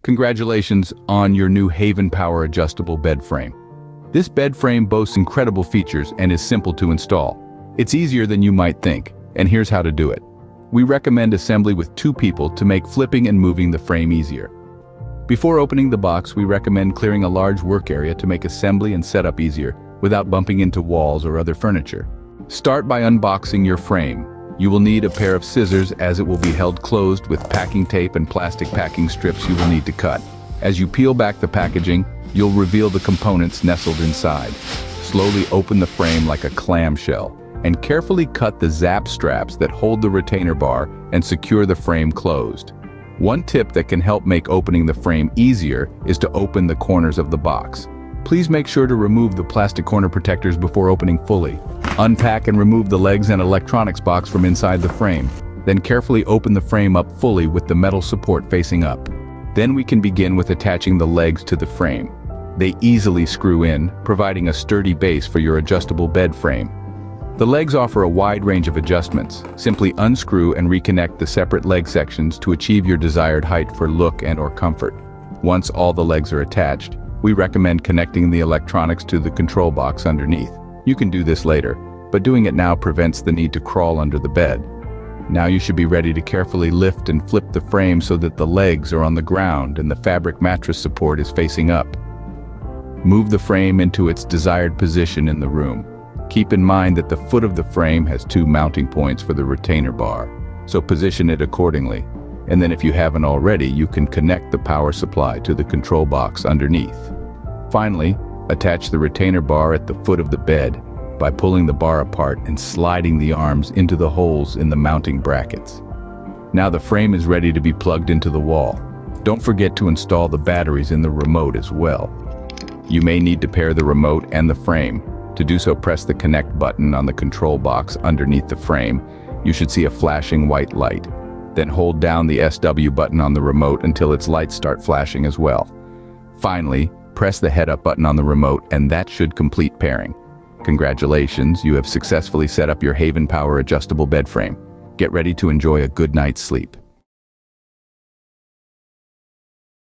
Congratulations on your new Haven Power adjustable bed frame. This bed frame boasts incredible features and is simple to install. It's easier than you might think, and here's how to do it. We recommend assembly with 2 people to make flipping and moving the frame easier. Before opening the box, we recommend clearing a large work area to make assembly and setup easier without bumping into walls or other furniture. Start by unboxing your frame. You will need a pair of scissors as it will be held closed with packing tape and plastic packing strips you will need to cut. As you peel back the packaging, you'll reveal the components nestled inside. Slowly open the frame like a clamshell and carefully cut the zap straps that hold the retainer bar and secure the frame closed. One tip that can help make opening the frame easier is to open the corners of the box. Please make sure to remove the plastic corner protectors before opening fully. Unpack and remove the legs and electronics box from inside the frame. Then carefully open the frame up fully with the metal support facing up. Then we can begin with attaching the legs to the frame. They easily screw in, providing a sturdy base for your adjustable bed frame. The legs offer a wide range of adjustments. Simply unscrew and reconnect the separate leg sections to achieve your desired height for look and/or comfort. Once all the legs are attached, we recommend connecting the electronics to the control box underneath. You can do this later, but doing it now prevents the need to crawl under the bed. Now you should be ready to carefully lift and flip the frame so that the legs are on the ground and the fabric mattress support is facing up. Move the frame into its desired position in the room. Keep in mind that the foot of the frame has 2 mounting points for the retainer bar, so position it accordingly. And then if you haven't already, you can connect the power supply to the control box underneath. Finally, attach the retainer bar at the foot of the bed by pulling the bar apart and sliding the arms into the holes in the mounting brackets. Now the frame is ready to be plugged into the wall. Don't forget to install the batteries in the remote as well. You may need to pair the remote and the frame. To do so, press the connect button on the control box underneath the frame. You should see a flashing white light. Then hold down the SW button on the remote until its lights start flashing as well. Finally, press the head-up button on the remote and that should complete pairing. Congratulations, you have successfully set up your Haven Power adjustable bed frame. Get ready to enjoy a good night's sleep.